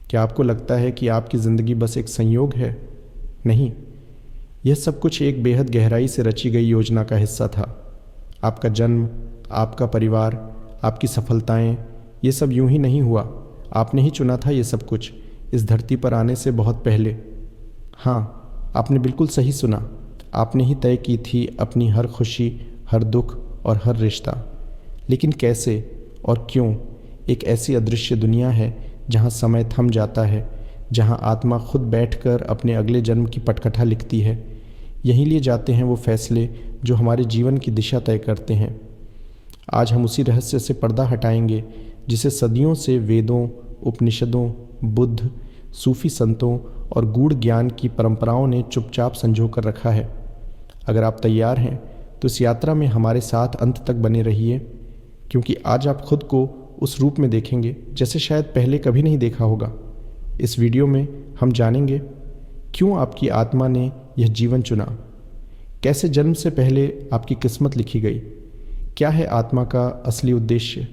क्या आपको लगता है कि आपकी ज़िंदगी बस एक संयोग है? नहीं, यह सब कुछ एक बेहद गहराई से रची गई योजना का हिस्सा था। आपका जन्म, आपका परिवार, आपकी सफलताएं, ये सब यूं ही नहीं हुआ। आपने ही चुना था ये सब कुछ इस धरती पर आने से बहुत पहले। हाँ, आपने बिल्कुल सही सुना। आपने ही तय की थी अपनी हर खुशी, हर दुख और हर रिश्ता। लेकिन कैसे और क्यों? एक ऐसी अदृश्य दुनिया है जहाँ समय थम जाता है, जहाँ आत्मा खुद बैठकर अपने अगले जन्म की पटकथा लिखती है। यहीं लिए जाते हैं वो फैसले जो हमारे जीवन की दिशा तय करते हैं। आज हम उसी रहस्य से पर्दा हटाएंगे जिसे सदियों से वेदों, उपनिषदों, बुद्ध, सूफी संतों और गूढ़ ज्ञान की परंपराओं ने चुपचाप संजो कर रखा है। अगर आप तैयार हैं तो इस यात्रा में हमारे साथ अंत तक बने रहिए, क्योंकि आज आप खुद को उस रूप में देखेंगे जैसे शायद पहले कभी नहीं देखा होगा। इस वीडियो में हम जानेंगे क्यों आपकी आत्मा ने यह जीवन चुना, कैसे जन्म से पहले आपकी किस्मत लिखी गई, क्या है आत्मा का असली उद्देश्य,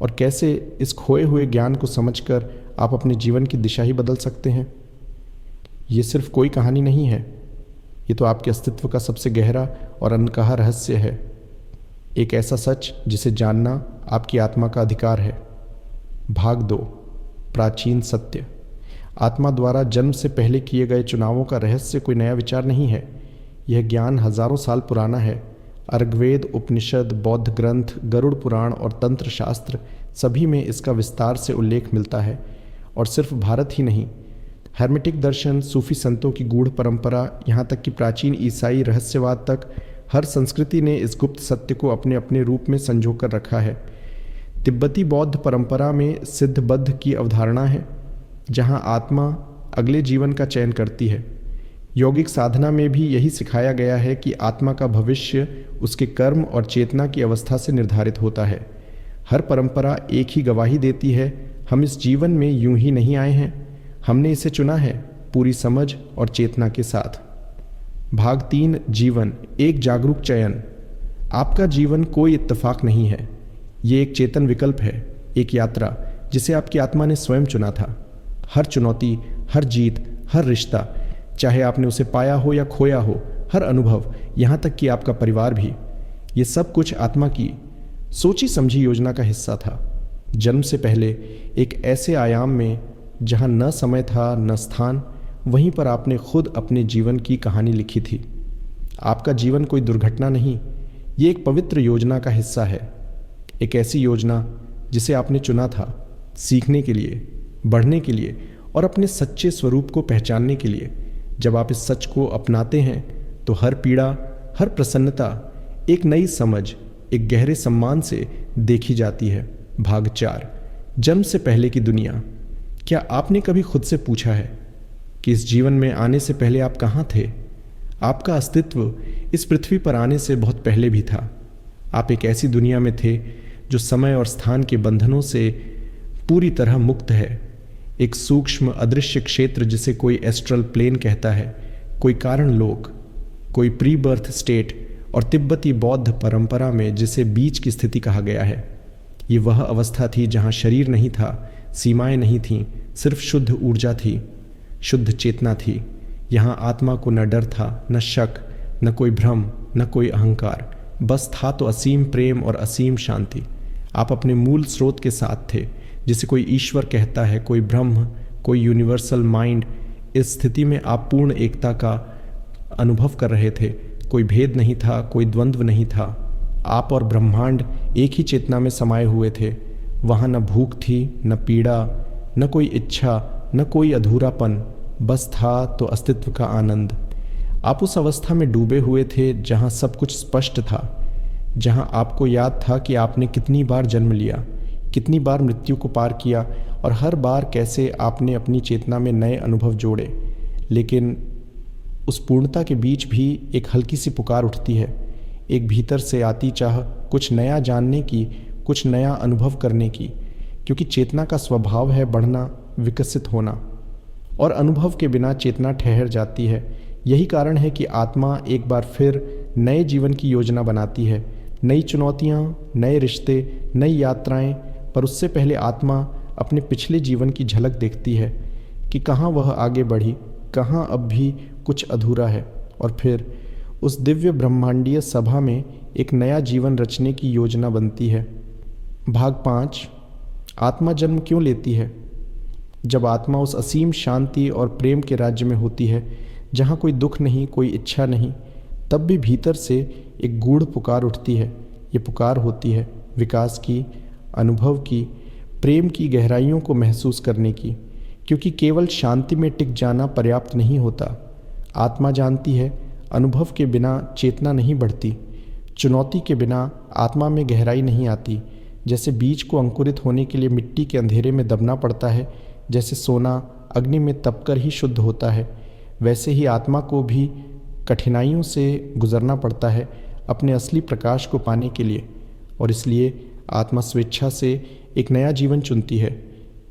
और कैसे इस खोए हुए ज्ञान को समझकर आप अपने जीवन की दिशा ही बदल सकते हैं। ये सिर्फ कोई कहानी नहीं है, ये तो आपके अस्तित्व का सबसे गहरा और अनकहा रहस्य है। एक ऐसा सच जिसे जानना आपकी आत्मा का अधिकार है। भाग 2, प्राचीन सत्य। आत्मा द्वारा जन्म से पहले किए गए चुनावों का रहस्य कोई नया विचार नहीं है। यह ज्ञान हजारों साल पुराना है। ऋग्वेद, उपनिषद, बौद्ध ग्रंथ, गरुड़ पुराण और तंत्र शास्त्र सभी में इसका विस्तार से उल्लेख मिलता है। और सिर्फ भारत ही नहीं, हेर्मेटिक दर्शन, सूफी संतों की गूढ़ परंपरा, यहाँ तक कि प्राचीन ईसाई रहस्यवाद तक, हर संस्कृति ने इस गुप्त सत्य को अपने अपने रूप में संजो कर रखा है। तिब्बती बौद्ध परंपरा में सिद्धबद्ध की अवधारणा है, जहाँ आत्मा अगले जीवन का चयन करती है। यौगिक साधना में भी यही सिखाया गया है कि आत्मा का भविष्य उसके कर्म और चेतना की अवस्था से निर्धारित होता है। हर परंपरा एक ही गवाही देती है, हम इस जीवन में यूं ही नहीं आए हैं, हमने इसे चुना है पूरी समझ और चेतना के साथ। भाग 3, जीवन, एक जागरूक चयन। आपका जीवन कोई इत्तेफाक नहीं है, ये एक चेतन विकल्प है, एक यात्रा जिसे आपकी आत्मा ने स्वयं चुना था। हर चुनौती, हर जीत, हर रिश्ता, चाहे आपने उसे पाया हो या खोया हो, हर अनुभव, यहाँ तक कि आपका परिवार भी, ये सब कुछ आत्मा की सोची समझी योजना का हिस्सा था। जन्म से पहले एक ऐसे आयाम में जहाँ न समय था न स्थान, वहीं पर आपने खुद अपने जीवन की कहानी लिखी थी। आपका जीवन कोई दुर्घटना नहीं, ये एक पवित्र योजना का हिस्सा है। एक ऐसी योजना जिसे आपने चुना था सीखने के लिए, बढ़ने के लिए और अपने सच्चे स्वरूप को पहचानने के लिए। जब आप इस सच को अपनाते हैं तो हर पीड़ा, हर प्रसन्नता एक नई समझ, एक गहरे सम्मान से देखी जाती है। भाग 4, जन्म से पहले की दुनिया। क्या आपने कभी खुद से पूछा है कि इस जीवन में आने से पहले आप कहाँ थे? आपका अस्तित्व इस पृथ्वी पर आने से बहुत पहले भी था। आप एक ऐसी दुनिया में थे जो समय और स्थान के बंधनों से पूरी तरह मुक्त है। एक सूक्ष्म अदृश्य क्षेत्र जिसे कोई एस्ट्रल प्लेन कहता है, कोई कारण लोक, कोई प्री बर्थ स्टेट, और तिब्बती बौद्ध परंपरा में जिसे बीच की स्थिति कहा गया है। ये वह अवस्था थी जहाँ शरीर नहीं था, सीमाएं नहीं थीं, सिर्फ शुद्ध ऊर्जा थी, शुद्ध चेतना थी। यहाँ आत्मा को न डर था, न शक, न कोई भ्रम, न कोई अहंकार, बस था तो असीम प्रेम और असीम शांति। आप अपने मूल स्रोत के साथ थे, जिसे कोई ईश्वर कहता है, कोई ब्रह्म, कोई यूनिवर्सल माइंड। इस स्थिति में आप पूर्ण एकता का अनुभव कर रहे थे। कोई भेद नहीं था, कोई द्वंद्व नहीं था। आप और ब्रह्मांड एक ही चेतना में समाये हुए थे। वहाँ न भूख थी, न पीड़ा, न कोई इच्छा, न कोई अधूरापन, बस था तो अस्तित्व का आनंद। आप उस अवस्था में डूबे हुए थे जहाँ सब कुछ स्पष्ट था, जहाँ आपको याद था कि आपने कितनी बार जन्म लिया, कितनी बार मृत्यु को पार किया, और हर बार कैसे आपने अपनी चेतना में नए अनुभव जोड़े। लेकिन उस पूर्णता के बीच भी एक हल्की सी पुकार उठती है, एक भीतर से आती चाह कुछ नया जानने की, कुछ नया अनुभव करने की, क्योंकि चेतना का स्वभाव है बढ़ना, विकसित होना, और अनुभव के बिना चेतना ठहर जाती है। यही कारण है कि आत्मा एक बार फिर नए जीवन की योजना बनाती है। नई चुनौतियाँ, नए रिश्ते, नई यात्राएं, पर उससे पहले आत्मा अपने पिछले जीवन की झलक देखती है। कि कहाँ वह आगे बढ़ी, कहाँ अब भी कुछ अधूरा है, और फिर उस दिव्य ब्रह्मांडीय सभा में एक नया जीवन रचने की योजना बनती है। भाग 5। आत्मा जन्म क्यों लेती है? जब आत्मा उस असीम शांति और प्रेम के राज्य में होती है जहाँ कोई दुख नहीं, कोई इच्छा नहीं, तब भी भीतर से एक गूढ़ पुकार उठती है। ये पुकार होती है विकास की, अनुभव की, प्रेम की गहराइयों को महसूस करने की, क्योंकि केवल शांति में टिक जाना पर्याप्त नहीं होता। आत्मा जानती है अनुभव के बिना चेतना नहीं बढ़ती, चुनौती के बिना आत्मा में गहराई नहीं आती। जैसे बीज को अंकुरित होने के लिए मिट्टी के अंधेरे में दबना पड़ता है, जैसे सोना अग्नि में तपकर ही शुद्ध होता है, वैसे ही आत्मा को भी कठिनाइयों से गुजरना पड़ता है अपने असली प्रकाश को पाने के लिए। और इसलिए आत्मा स्वेच्छा से एक नया जीवन चुनती है,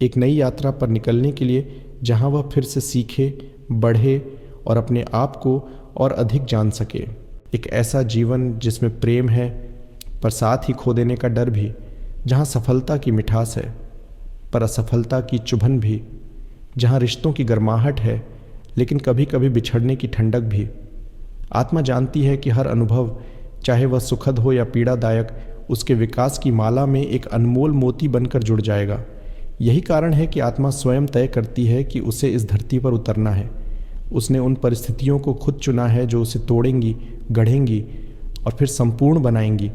एक नई यात्रा पर निकलने के लिए, जहाँ वह फिर से सीखे, बढ़े और अपने आप को और अधिक जान सके। एक ऐसा जीवन जिसमें प्रेम है पर साथ ही खो देने का डर भी, जहाँ सफलता की मिठास है पर असफलता की चुभन भी, जहाँ रिश्तों की गर्माहट है लेकिन कभी कभी बिछड़ने की ठंडक भी। आत्मा जानती है कि हर अनुभव, चाहे वह सुखद हो या पीड़ादायक, उसके विकास की माला में एक अनमोल मोती बनकर जुड़ जाएगा। यही कारण है कि आत्मा स्वयं तय करती है कि उसे इस धरती पर उतरना है। उसने उन परिस्थितियों को खुद चुना है जो उसे तोड़ेंगी, गढ़ेंगी और फिर संपूर्ण बनाएंगी।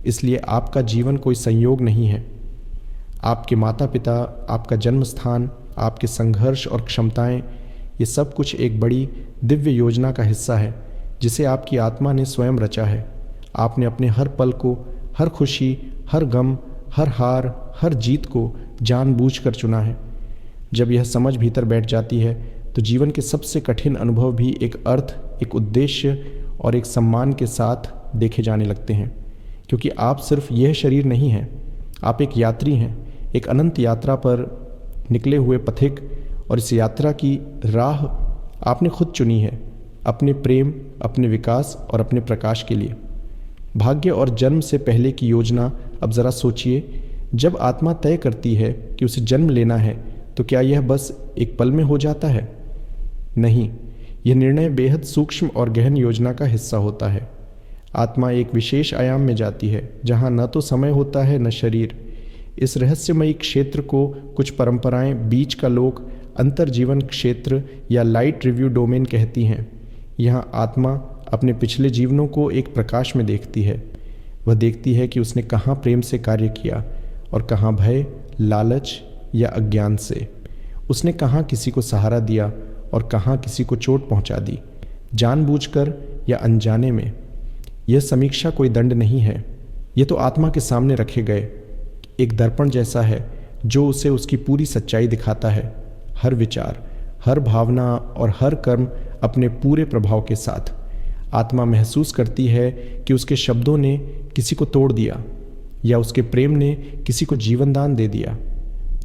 इसलिए आपका जीवन कोई संयोग नहीं है। आपके माता पिता, आपका जन्म स्थान, आपके संघर्ष और क्षमताएं, ये सब कुछ एक बड़ी दिव्य योजना का हिस्सा है जिसे आपकी आत्मा ने स्वयं रचा है। आपने अपने हर पल को, हर खुशी, हर गम, हर हार, हर जीत को जानबूझकर चुना है। जब यह समझ भीतर बैठ जाती है तो जीवन के सबसे कठिन अनुभव भी एक अर्थ, एक उद्देश्य और एक सम्मान के साथ देखे जाने लगते हैं। क्योंकि आप सिर्फ यह शरीर नहीं हैं, आप एक यात्री हैं, एक अनंत यात्रा पर निकले हुए पथिक। और इस यात्रा की राह आपने खुद चुनी है, अपने प्रेम, अपने विकास और अपने प्रकाश के लिए। भाग्य और जन्म से पहले की योजना अब ज़रा सोचिए। जब आत्मा तय करती है कि उसे जन्म लेना है तो क्या यह बस एक पल में हो जाता है? नहीं, यह निर्णय बेहद सूक्ष्म और गहन योजना का हिस्सा होता है। आत्मा एक विशेष आयाम में जाती है जहाँ न तो समय होता है न शरीर। इस रहस्यमयी क्षेत्र को कुछ परंपराएं बीच का लोक, अंतर्जीवन क्षेत्र या लाइट रिव्यू डोमेन कहती हैं। यहाँ आत्मा अपने पिछले जीवनों को एक प्रकाश में देखती है। वह देखती है कि उसने कहाँ प्रेम से कार्य किया और कहाँ भय, लालच या अज्ञान से। उसने कहाँ किसी को सहारा दिया और कहाँ किसी को चोट पहुँचा दी, जानबूझकर या अनजाने में। यह समीक्षा कोई दंड नहीं है, यह तो आत्मा के सामने रखे गए एक दर्पण जैसा है जो उसे उसकी पूरी सच्चाई दिखाता है। हर विचार, हर भावना और हर कर्म अपने पूरे प्रभाव के साथ। आत्मा महसूस करती है कि उसके शब्दों ने किसी को तोड़ दिया या उसके प्रेम ने किसी को जीवनदान दे दिया,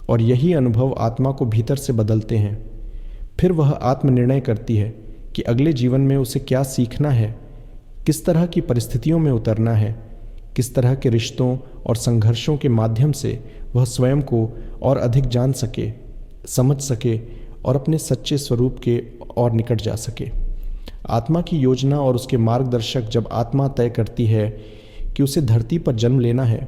और यही अनुभव आत्मा को भीतर से बदलते हैं। फिर वह आत्मनिर्णय करती है कि अगले जीवन में उसे क्या सीखना है, किस तरह की परिस्थितियों में उतरना है, किस तरह के रिश्तों और संघर्षों के माध्यम से वह स्वयं को और अधिक जान सके, समझ सके और अपने सच्चे स्वरूप के और निकट जा सके। आत्मा की योजना और उसके मार्गदर्शक जब आत्मा तय करती है कि उसे धरती पर जन्म लेना है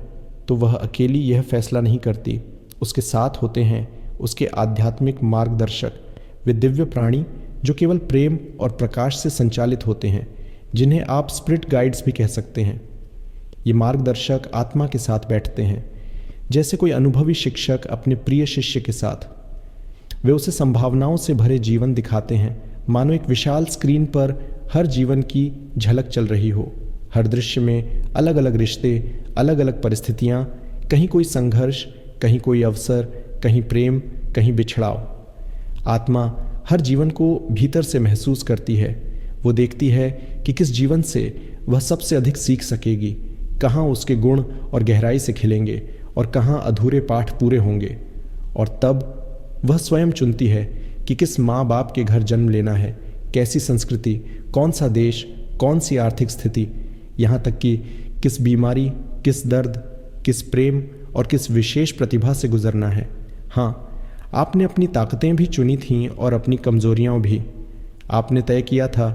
तो वह अकेली यह फैसला नहीं करती। उसके साथ होते हैं उसके आध्यात्मिक मार्गदर्शक, वे दिव्य प्राणी जो केवल प्रेम और प्रकाश से संचालित होते हैं, जिन्हें आप स्पिरिट गाइड्स भी कह सकते हैं। ये मार्गदर्शक आत्मा के साथ बैठते हैं जैसे कोई अनुभवी शिक्षक अपने प्रिय शिष्य के साथ। वे उसे संभावनाओं से भरे जीवन दिखाते हैं, मानो एक विशाल स्क्रीन पर हर जीवन की झलक चल रही हो। हर दृश्य में अलग अलग रिश्ते, अलग अलग परिस्थितियाँ, कहीं कोई संघर्ष, कहीं कोई अवसर, कहीं प्रेम, कहीं बिछड़ाव। आत्मा हर जीवन को भीतर से महसूस करती है। वो देखती है कि किस जीवन से वह सबसे अधिक सीख सकेगी, कहाँ उसके गुण और गहराई से खिलेंगे और कहाँ अधूरे पाठ पूरे होंगे। और तब वह स्वयं चुनती है कि किस माँ बाप के घर जन्म लेना है, कैसी संस्कृति, कौन सा देश, कौन सी आर्थिक स्थिति, यहाँ तक कि किस बीमारी, किस दर्द, किस प्रेम और किस विशेष प्रतिभा से गुजरना है। हाँ, आपने अपनी ताकतें भी चुनी थीं और अपनी कमजोरियां भी। आपने तय किया था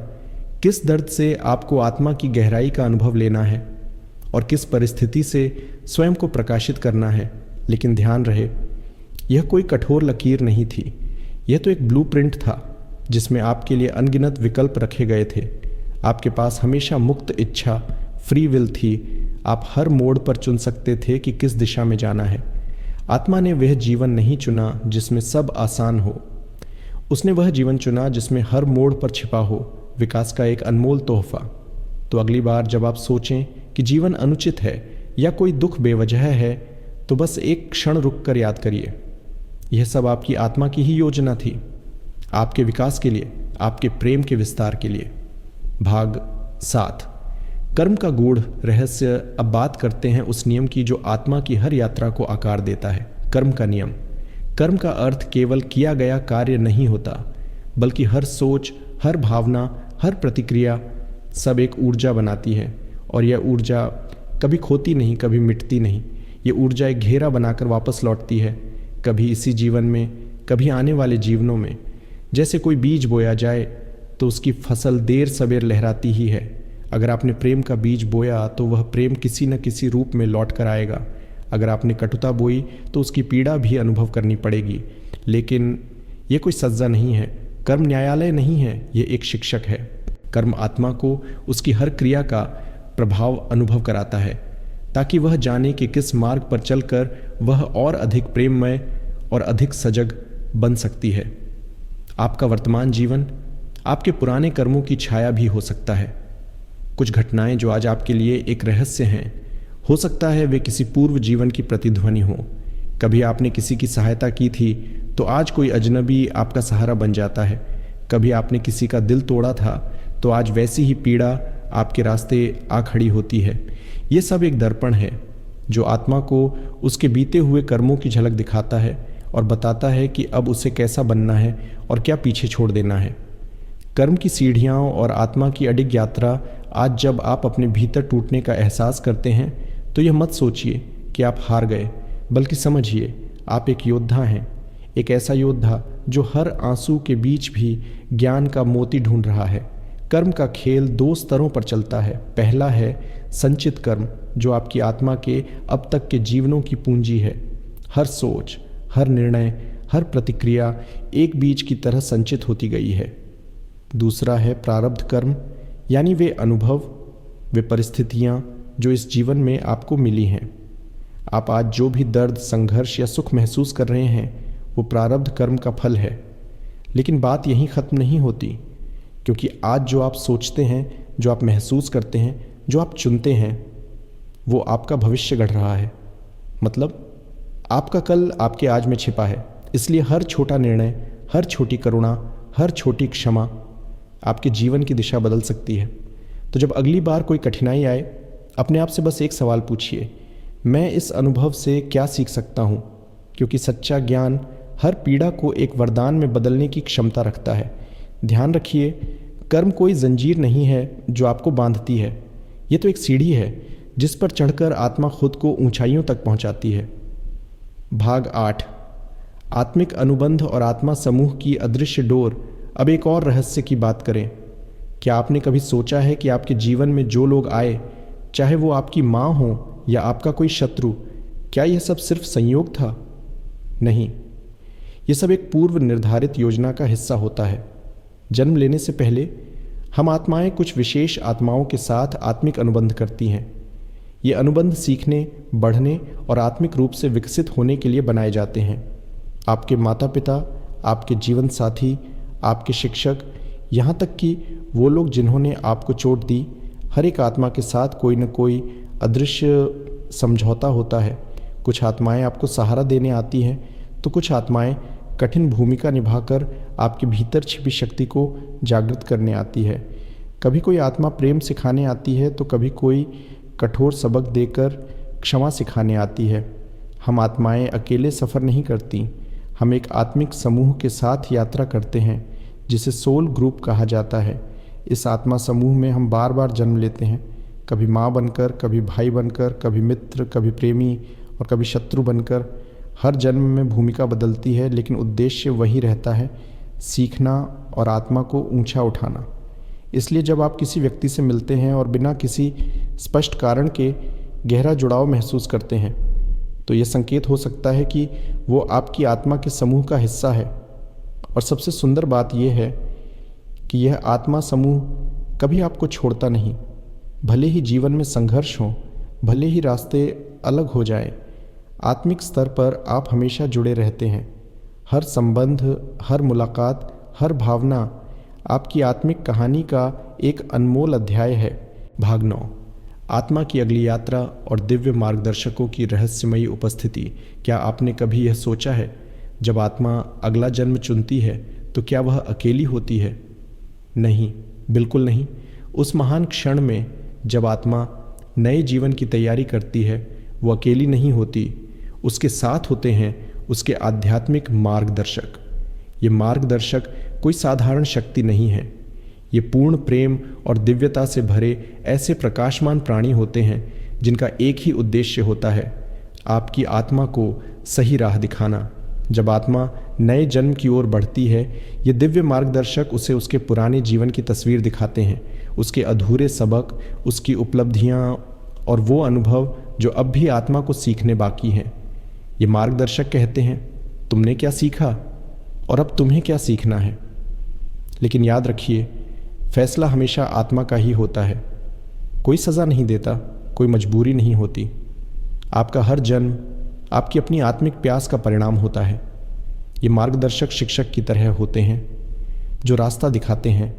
किस दर्द से आपको आत्मा की गहराई का अनुभव लेना है और किस परिस्थिति से स्वयं को प्रकाशित करना है। लेकिन ध्यान रहे, यह कोई कठोर लकीर नहीं थी, यह तो एक ब्लूप्रिंट था जिसमें आपके लिए अनगिनत विकल्प रखे गए थे। आपके पास हमेशा मुक्त इच्छा, फ्री विल थी। आप हर मोड़ पर चुन सकते थे कि किस दिशा में जाना है। आत्मा ने वह जीवन नहीं चुना जिसमें सब आसान हो, उसने वह जीवन चुना जिसमें हर मोड़ पर छिपा हो विकास का एक अनमोल तोहफा। तो अगली बार जब आप सोचें कि जीवन अनुचित है या कोई दुख बेवजह है, तो बस एक क्षण रुक कर याद करिए, यह सब आपकी आत्मा की ही योजना थी, आपके विकास के लिए, आपके प्रेम के विस्तार के लिए। भाग 7, कर्म का गूढ़ रहस्य। अब बात करते हैं उस नियम की जो आत्मा की हर यात्रा को आकार देता है, कर्म का नियम। कर्म का अर्थ केवल किया गया कार्य नहीं होता, बल्कि हर सोच, हर भावना, हर प्रतिक्रिया सब एक ऊर्जा बनाती है। और यह ऊर्जा कभी खोती नहीं, कभी मिटती नहीं। ये ऊर्जा एक घेरा बनाकर वापस लौटती है, कभी इसी जीवन में, कभी आने वाले जीवनों में। जैसे कोई बीज बोया जाए तो उसकी फसल देर सवेर लहराती ही है। अगर आपने प्रेम का बीज बोया तो वह प्रेम किसी न किसी रूप में लौट कर आएगा। अगर आपने कटुता बोई तो उसकी पीड़ा भी अनुभव करनी पड़ेगी। लेकिन ये कोई सज्जा नहीं है, कर्म न्यायालय नहीं है, ये एक शिक्षक है। कर्म आत्मा को उसकी हर क्रिया का प्रभाव अनुभव कराता है, ताकि वह जाने कि किस मार्ग पर चलकर वह और अधिक प्रेममय और अधिक सजग बन सकती है। आपका वर्तमान जीवन आपके पुराने कर्मों की छाया भी हो सकता है। कुछ घटनाएं जो आज आपके लिए एक रहस्य हैं, हो सकता है वे किसी पूर्व जीवन की प्रतिध्वनि हो। कभी आपने किसी की सहायता की थी तो आज कोई अजनबी आपका सहारा बन जाता है। कभी आपने किसी का दिल तोड़ा था तो आज वैसी ही पीड़ा आपके रास्ते आ खड़ी होती है। ये सब एक दर्पण है जो आत्मा को उसके बीते हुए कर्मों की झलक दिखाता है और बताता है कि अब उसे कैसा बनना है और क्या पीछे छोड़ देना है। कर्म की सीढ़ियाँ और आत्मा की अडिग यात्रा आज जब आप अपने भीतर टूटने का एहसास करते हैं तो यह मत सोचिए कि आप हार गए, बल्कि समझिए आप एक योद्धा हैं। एक ऐसा योद्धा जो हर आंसू के बीच भी ज्ञान का मोती ढूंढ रहा है। कर्म का खेल 2 स्तरों पर चलता है। पहला है संचित कर्म, जो आपकी आत्मा के अब तक के जीवनों की पूंजी है। हर सोच, हर निर्णय, हर प्रतिक्रिया एक बीज की तरह संचित होती गई है। दूसरा है प्रारब्ध कर्म, यानी वे अनुभव, वे परिस्थितियाँ जो इस जीवन में आपको मिली हैं। आप आज जो भी दर्द, संघर्ष या सुख महसूस कर रहे हैं वो प्रारब्ध कर्म का फल है। लेकिन बात यहीं ख़त्म नहीं होती, क्योंकि आज जो आप सोचते हैं, जो आप महसूस करते हैं, जो आप चुनते हैं, वो आपका भविष्य गढ़ रहा है। मतलब आपका कल आपके आज में छिपा है। इसलिए हर छोटा निर्णय, हर छोटी करुणा, हर छोटी क्षमा आपके जीवन की दिशा बदल सकती है। तो जब अगली बार कोई कठिनाई आए, अपने आप से बस एक सवाल पूछिए, मैं इस अनुभव से क्या सीख सकता हूँ? क्योंकि सच्चा ज्ञान हर पीड़ा को एक वरदान में बदलने की क्षमता रखता है। ध्यान रखिए, कर्म कोई जंजीर नहीं है जो आपको बांधती है। ये तो एक सीढ़ी है जिस पर चढ़कर आत्मा खुद को ऊंचाइयों तक पहुंचाती है। भाग 8, आत्मिक अनुबंध और आत्मा समूह की अदृश्य डोर। अब एक और रहस्य की बात करें। क्या आपने कभी सोचा है कि आपके जीवन में जो लोग आए, चाहे वो आपकी माँ हो या आपका कोई शत्रु, क्या यह सब सिर्फ संयोग था? नहीं, ये सब एक पूर्व निर्धारित योजना का हिस्सा होता है। जन्म लेने से पहले हम आत्माएं कुछ विशेष आत्माओं के साथ आत्मिक अनुबंध करती हैं। ये अनुबंध सीखने, बढ़ने और आत्मिक रूप से विकसित होने के लिए बनाए जाते हैं। आपके माता पिता, आपके जीवन साथी, आपके शिक्षक, यहाँ तक कि वो लोग जिन्होंने आपको चोट दी, हर एक आत्मा के साथ कोई न कोई अदृश्य समझौता होता है। कुछ आत्माएं आपको सहारा देने आती हैं तो कुछ आत्माएं कठिन भूमिका निभाकर आपके भीतर छिपी शक्ति को जागृत करने आती है। कभी कोई आत्मा प्रेम सिखाने आती है तो कभी कोई कठोर सबक देकर क्षमा सिखाने आती है। हम आत्माएं अकेले सफ़र नहीं करती, हम एक आत्मिक समूह के साथ यात्रा करते हैं जिसे सोल ग्रुप कहा जाता है। इस आत्मा समूह में हम बार बार जन्म लेते हैं, कभी माँ बनकर, कभी भाई बनकर, कभी मित्र, कभी प्रेमी और कभी शत्रु बनकर। हर जन्म में भूमिका बदलती है, लेकिन उद्देश्य वही रहता है, सीखना और आत्मा को ऊंचा उठाना। इसलिए जब आप किसी व्यक्ति से मिलते हैं और बिना किसी स्पष्ट कारण के गहरा जुड़ाव महसूस करते हैं, तो यह संकेत हो सकता है कि वो आपकी आत्मा के समूह का हिस्सा है। और सबसे सुंदर बात यह है कि यह आत्मा समूह कभी आपको छोड़ता नहीं। भले ही जीवन में संघर्ष हो, भले ही रास्ते अलग हो जाए, आत्मिक स्तर पर आप हमेशा जुड़े रहते हैं। हर संबंध, हर मुलाकात, हर भावना आपकी आत्मिक कहानी का एक अनमोल अध्याय है। भाग 9, आत्मा की अगली यात्रा और दिव्य मार्गदर्शकों की रहस्यमयी उपस्थिति। क्या आपने कभी यह सोचा है, जब आत्मा अगला जन्म चुनती है तो क्या वह अकेली होती है? नहीं, बिल्कुल नहीं। उस महान क्षण में जब आत्मा नए जीवन की तैयारी करती है, वो अकेली नहीं होती। उसके साथ होते हैं उसके आध्यात्मिक मार्गदर्शक। ये मार्गदर्शक कोई साधारण शक्ति नहीं है। ये पूर्ण प्रेम और दिव्यता से भरे ऐसे प्रकाशमान प्राणी होते हैं जिनका एक ही उद्देश्य होता है, आपकी आत्मा को सही राह दिखाना। जब आत्मा नए जन्म की ओर बढ़ती है, ये दिव्य मार्गदर्शक उसे उसके पुराने जीवन की तस्वीर दिखाते हैं, उसके अधूरे सबक, उसकी उपलब्धियाँ और वो अनुभव जो अब भी आत्मा को सीखने बाकी हैं। ये मार्गदर्शक कहते हैं, तुमने क्या सीखा और अब तुम्हें क्या सीखना है। लेकिन याद रखिए, फैसला हमेशा आत्मा का ही होता है। कोई सज़ा नहीं देता, कोई मजबूरी नहीं होती। आपका हर जन्म आपकी अपनी आत्मिक प्यास का परिणाम होता है। ये मार्गदर्शक शिक्षक की तरह होते हैं जो रास्ता दिखाते हैं,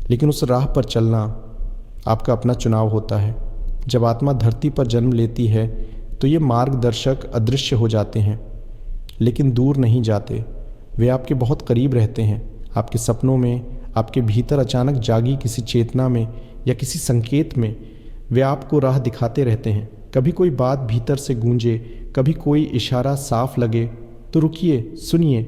लेकिन उस राह पर चलना आपका अपना चुनाव होता है। जब आत्मा धरती पर जन्म लेती है तो ये मार्गदर्शक अदृश्य हो जाते हैं, लेकिन दूर नहीं जाते। वे आपके बहुत करीब रहते हैं, आपके सपनों में, आपके भीतर अचानक जागी किसी चेतना में या किसी संकेत में। वे आपको राह दिखाते रहते हैं। कभी कोई बात भीतर से गूंजे, कभी कोई इशारा साफ लगे तो रुकिए, सुनिए,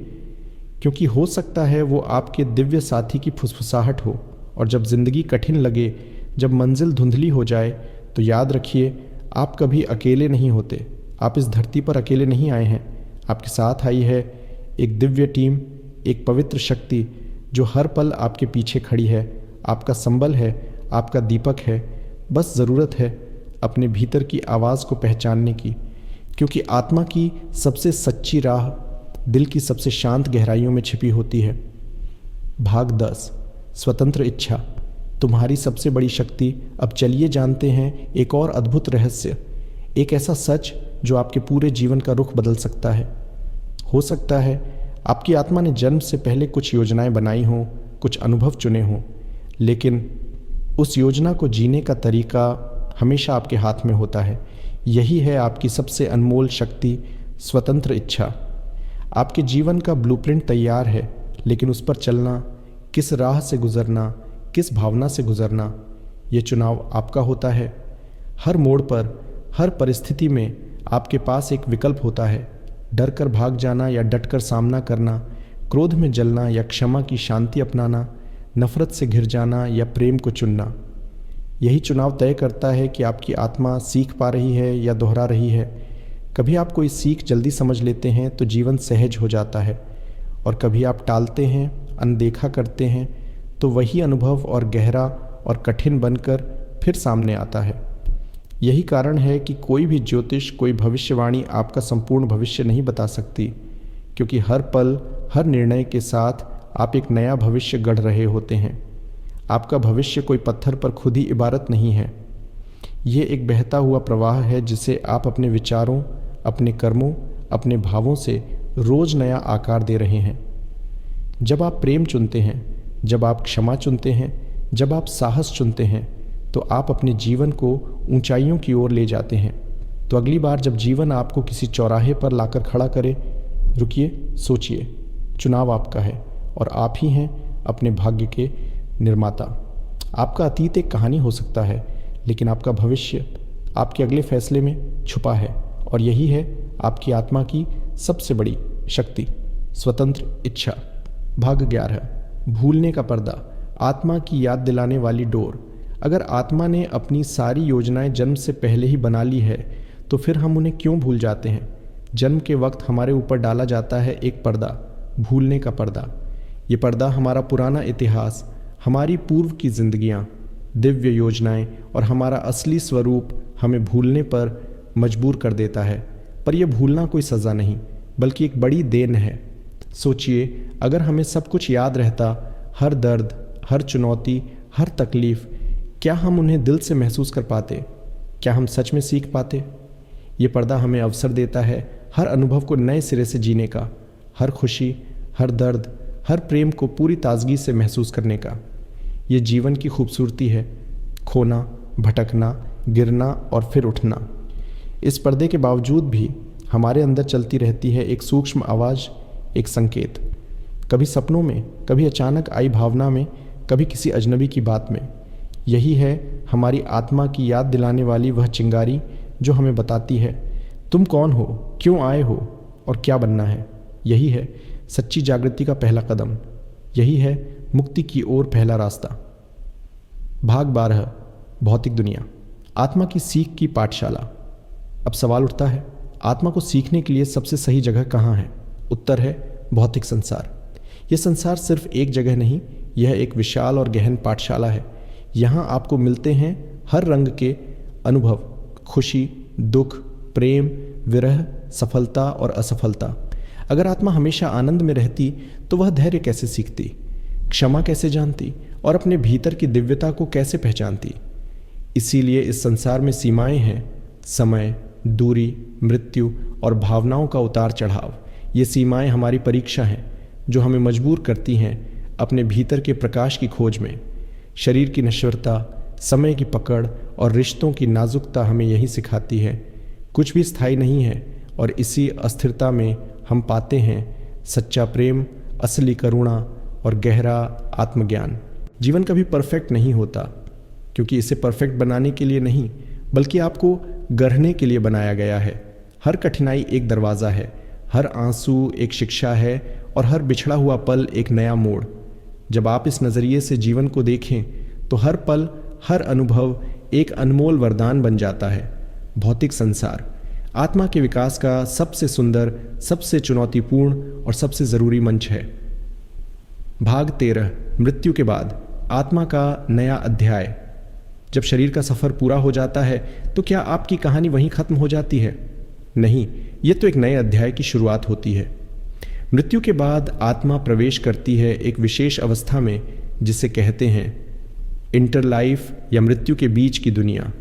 क्योंकि हो सकता है वो आपके दिव्य साथी की फुसफुसाहट हो। और जब जिंदगी कठिन लगे, जब मंजिल धुंधली हो जाए, तो याद रखिए, आप कभी अकेले नहीं होते। आप इस धरती पर अकेले नहीं आए हैं। आपके साथ आई है एक दिव्य टीम, एक पवित्र शक्ति जो हर पल आपके पीछे खड़ी है, आपका संबल है, आपका दीपक है। बस ज़रूरत है अपने भीतर की आवाज़ को पहचानने की, क्योंकि आत्मा की सबसे सच्ची राह दिल की सबसे शांत गहराइयों में छिपी होती है। भाग 10, स्वतंत्र इच्छा, तुम्हारी सबसे बड़ी शक्ति। अब चलिए जानते हैं एक और अद्भुत रहस्य, एक ऐसा सच जो आपके पूरे जीवन का रुख बदल सकता है। हो सकता है आपकी आत्मा ने जन्म से पहले कुछ योजनाएं बनाई हों, कुछ अनुभव चुने हों, लेकिन उस योजना को जीने का तरीका हमेशा आपके हाथ में होता है। यही है आपकी सबसे अनमोल शक्ति, स्वतंत्र इच्छा। आपके जीवन का ब्लूप्रिंट तैयार है, लेकिन उस पर चलना, किस राह से गुजरना, किस भावना से गुजरना, ये चुनाव आपका होता है। हर मोड़ पर, हर परिस्थिति में आपके पास एक विकल्प होता है। डर कर भाग जाना या डटकर सामना करना, क्रोध में जलना या क्षमा की शांति अपनाना, नफरत से घिर जाना या प्रेम को चुनना। यही चुनाव तय करता है कि आपकी आत्मा सीख पा रही है या दोहरा रही है। कभी आप कोई सीख जल्दी समझ लेते हैं तो जीवन सहज हो जाता है, और कभी आप टालते हैं, अनदेखा करते हैं, तो वही अनुभव और गहरा और कठिन बनकर फिर सामने आता है। यही कारण है कि कोई भी ज्योतिष, कोई भविष्यवाणी आपका संपूर्ण भविष्य नहीं बता सकती, क्योंकि हर पल, हर निर्णय के साथ आप एक नया भविष्य गढ़ रहे होते हैं। आपका भविष्य कोई पत्थर पर खुद ही इबारत नहीं है। ये एक बहता हुआ प्रवाह है जिसे आप अपने विचारों, अपने कर्मों, अपने भावों से रोज नया आकार दे रहे हैं। जब आप प्रेम चुनते हैं, जब आप क्षमा चुनते हैं, जब आप साहस चुनते हैं, तो आप अपने जीवन को ऊंचाइयों की ओर ले जाते हैं। तो अगली बार जब जीवन आपको किसी चौराहे पर लाकर खड़ा करे, रुकिए, सोचिए। चुनाव आपका है और आप ही हैं अपने भाग्य के निर्माता। आपका अतीत एक कहानी हो सकता है, लेकिन आपका भविष्य आपके अगले फैसले में छुपा है, और यही है आपकी आत्मा की सबसे बड़ी शक्ति, स्वतंत्र इच्छा। भाग 11, भूलने का पर्दा, आत्मा की याद दिलाने वाली डोर। अगर आत्मा ने अपनी सारी योजनाएं जन्म से पहले ही बना ली है, तो फिर हम उन्हें क्यों भूल जाते हैं? जन्म के वक्त हमारे ऊपर डाला जाता है एक पर्दा, भूलने का पर्दा। ये पर्दा हमारा पुराना इतिहास, हमारी पूर्व की जिंदगियाँ, दिव्य योजनाएं और हमारा असली स्वरूप हमें भूलने पर मजबूर कर देता है। पर यह भूलना कोई सज़ा नहीं, बल्कि एक बड़ी देन है। सोचिए, अगर हमें सब कुछ याद रहता, हर दर्द, हर चुनौती, हर तकलीफ़, क्या हम उन्हें दिल से महसूस कर पाते? क्या हम सच में सीख पाते? ये पर्दा हमें अवसर देता है हर अनुभव को नए सिरे से जीने का, हर खुशी, हर दर्द, हर प्रेम को पूरी ताजगी से महसूस करने का। ये जीवन की खूबसूरती है, खोना, भटकना, गिरना और फिर उठना। इस पर्दे के बावजूद भी हमारे अंदर चलती रहती है एक सूक्ष्म आवाज़, एक संकेत। कभी सपनों में, कभी अचानक आई भावना में, कभी किसी अजनबी की बात में। यही है हमारी आत्मा की याद दिलाने वाली वह चिंगारी जो हमें बताती है तुम कौन हो, क्यों आए हो और क्या बनना है। यही है सच्ची जागृति का पहला कदम। यही है मुक्ति की ओर पहला रास्ता। भाग 12, भौतिक दुनिया, आत्मा की सीख की पाठशाला। अब सवाल उठता है, आत्मा को सीखने के लिए सबसे सही जगह कहाँ है? उत्तर है भौतिक संसार। यह संसार सिर्फ एक जगह नहीं, यह एक विशाल और गहन पाठशाला है। यहाँ आपको मिलते हैं हर रंग के अनुभव, खुशी, दुख, प्रेम, विरह, सफलता और असफलता। अगर आत्मा हमेशा आनंद में रहती तो वह धैर्य कैसे सीखती, क्षमा कैसे जानती और अपने भीतर की दिव्यता को कैसे पहचानती? इसीलिए इस संसार में सीमाएं हैं, समय, दूरी, मृत्यु और भावनाओं का उतार चढ़ाव। ये सीमाएं हमारी परीक्षा हैं जो हमें मजबूर करती हैं अपने भीतर के प्रकाश की खोज में। शरीर की नश्वरता, समय की पकड़ और रिश्तों की नाजुकता हमें यही सिखाती है कुछ भी स्थायी नहीं है, और इसी अस्थिरता में हम पाते हैं सच्चा प्रेम, असली करुणा और गहरा आत्मज्ञान। जीवन कभी परफेक्ट नहीं होता, क्योंकि इसे परफेक्ट बनाने के लिए नहीं, बल्कि आपको गढ़ने के लिए बनाया गया है। हर कठिनाई एक दरवाज़ा है, हर आंसू एक शिक्षा है और हर बिछड़ा हुआ पल एक नया मोड़। जब आप इस नज़रिए से जीवन को देखें तो हर पल, हर अनुभव एक अनमोल वरदान बन जाता है। भौतिक संसार आत्मा के विकास का सबसे सुंदर, सबसे चुनौतीपूर्ण और सबसे ज़रूरी मंच है। भाग 13, मृत्यु के बाद आत्मा का नया अध्याय। जब शरीर का सफ़र पूरा हो जाता है तो क्या आपकी कहानी वहीं ख़त्म हो जाती है? नहीं, ये तो एक नए अध्याय की शुरुआत होती है। मृत्यु के बाद आत्मा प्रवेश करती है एक विशेष अवस्था में जिसे कहते हैं इंटर लाइफ या मृत्यु के बीच की दुनिया।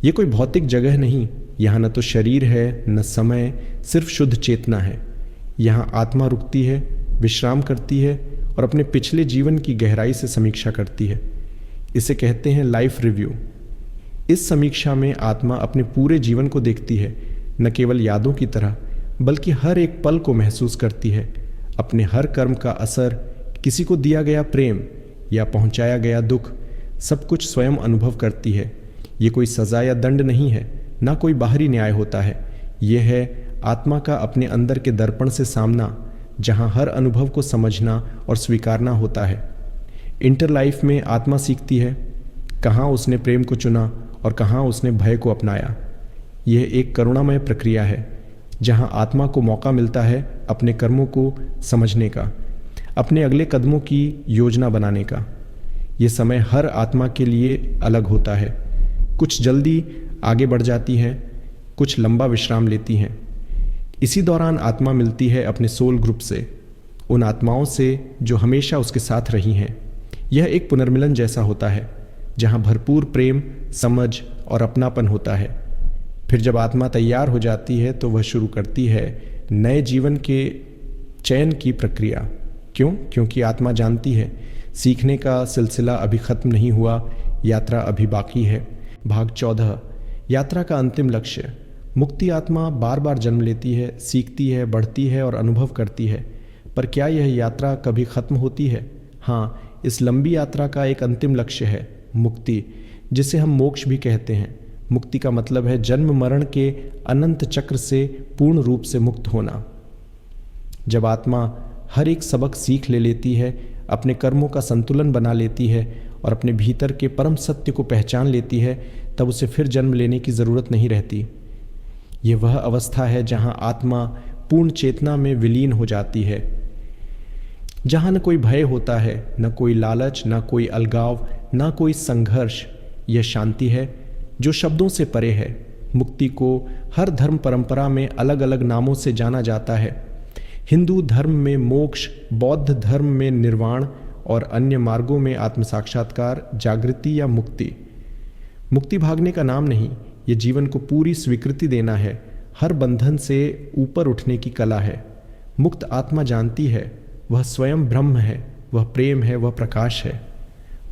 ये कोई भौतिक जगह नहीं, यहाँ न तो शरीर है न समय, सिर्फ शुद्ध चेतना है। यहाँ आत्मा रुकती है, विश्राम करती है और अपने पिछले जीवन की गहराई से समीक्षा करती है। इसे कहते हैं लाइफ रिव्यू। इस समीक्षा में आत्मा अपने पूरे जीवन को देखती है, न केवल यादों की तरह बल्कि हर एक पल को महसूस करती है। अपने हर कर्म का असर, किसी को दिया गया प्रेम या पहुंचाया गया दुख, सब कुछ स्वयं अनुभव करती है। ये कोई सज़ा या दंड नहीं है, ना कोई बाहरी न्याय होता है। यह है आत्मा का अपने अंदर के दर्पण से सामना, जहां हर अनुभव को समझना और स्वीकारना होता है। इंटर लाइफ में आत्मा सीखती है कहाँ उसने प्रेम को चुना और कहाँ उसने भय को अपनाया। यह एक करुणामय प्रक्रिया है जहां आत्मा को मौका मिलता है अपने कर्मों को समझने का, अपने अगले कदमों की योजना बनाने का। ये समय हर आत्मा के लिए अलग होता है। कुछ जल्दी आगे बढ़ जाती हैं, कुछ लंबा विश्राम लेती हैं। इसी दौरान आत्मा मिलती है अपने सोल ग्रुप से, उन आत्माओं से जो हमेशा उसके साथ रही हैं। यह एक पुनर्मिलन जैसा होता है जहां भरपूर प्रेम, समझ और अपनापन होता है। फिर जब आत्मा तैयार हो जाती है तो वह शुरू करती है नए जीवन के चयन की प्रक्रिया। क्यों? क्योंकि आत्मा जानती है सीखने का सिलसिला अभी ख़त्म नहीं हुआ, यात्रा अभी बाकी है। भाग 14, यात्रा का अंतिम लक्ष्य। मुक्ति आत्मा बार बार जन्म लेती है, सीखती है, बढ़ती है और अनुभव करती है। पर क्या यह यात्रा कभी ख़त्म होती है? हाँ, इस लंबी यात्रा का एक अंतिम लक्ष्य है मुक्ति, जिसे हम मोक्ष भी कहते हैं। मुक्ति का मतलब है जन्म मरण के अनंत चक्र से पूर्ण रूप से मुक्त होना। जब आत्मा हर एक सबक सीख लेती है, अपने कर्मों का संतुलन बना लेती है और अपने भीतर के परम सत्य को पहचान लेती है, तब उसे फिर जन्म लेने की ज़रूरत नहीं रहती। ये वह अवस्था है जहाँ आत्मा पूर्ण चेतना में विलीन हो जाती है, जहाँ न कोई भय होता है, न कोई लालच, न कोई अलगाव, न कोई संघर्ष। यह शांति है जो शब्दों से परे है। मुक्ति को हर धर्म परंपरा में अलग अलग नामों से जाना जाता है। हिंदू धर्म में मोक्ष, बौद्ध धर्म में निर्वाण और अन्य मार्गों में आत्म साक्षात्कार, जागृति या मुक्ति। मुक्ति भागने का नाम नहीं, ये जीवन को पूरी स्वीकृति देना है। हर बंधन से ऊपर उठने की कला है। मुक्त आत्मा जानती है वह स्वयं ब्रह्म है, वह प्रेम है, वह प्रकाश है।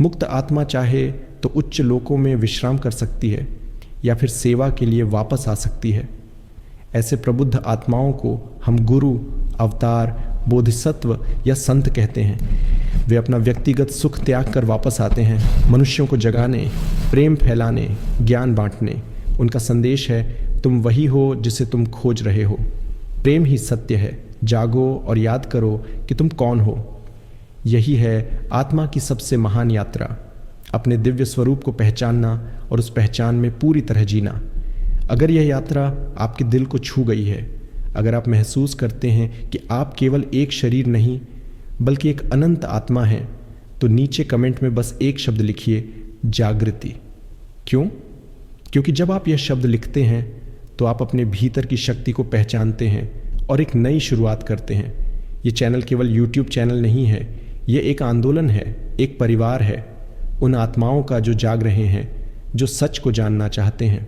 मुक्त आत्मा चाहे तो उच्च लोकों में विश्राम कर सकती है या फिर सेवा के लिए वापस आ सकती है। ऐसे प्रबुद्ध आत्माओं को हम गुरु, अवतार, बोधिसत्व या संत कहते हैं। वे अपना व्यक्तिगत सुख त्याग कर वापस आते हैं, मनुष्यों को जगाने, प्रेम फैलाने, ज्ञान बांटने। उनका संदेश है, तुम वही हो जिसे तुम खोज रहे हो। प्रेम ही सत्य है। जागो और याद करो कि तुम कौन हो। यही है आत्मा की सबसे महान यात्रा, अपने दिव्य स्वरूप को पहचानना और उस पहचान में पूरी तरह जीना। अगर यह यात्रा आपके दिल को छू गई है, अगर आप महसूस करते हैं कि आप केवल एक शरीर नहीं बल्कि एक अनंत आत्मा हैं, तो नीचे कमेंट में बस एक शब्द लिखिए, जागृति। क्यों? क्योंकि जब आप यह शब्द लिखते हैं तो आप अपने भीतर की शक्ति को पहचानते हैं और एक नई शुरुआत करते हैं। ये चैनल केवल YouTube चैनल नहीं है, ये एक आंदोलन है, एक परिवार है उन आत्माओं का जो जाग रहे हैं, जो सच को जानना चाहते हैं।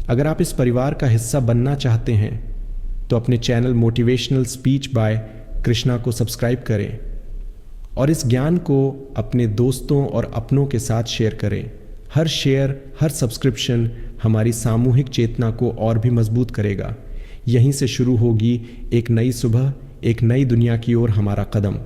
अगर आप इस परिवार का हिस्सा बनना चाहते हैं तो अपने channel motivational speech bye Krishna को सब्सक्राइब करें और इस ज्ञान को अपने दोस्तों और अपनों के साथ शेयर करें। हर शेयर, हर सब्सक्रिप्शन हमारी सामूहिक चेतना को और भी मजबूत करेगा। यहीं से शुरू होगी एक नई सुबह, एक नई दुनिया की ओर हमारा कदम।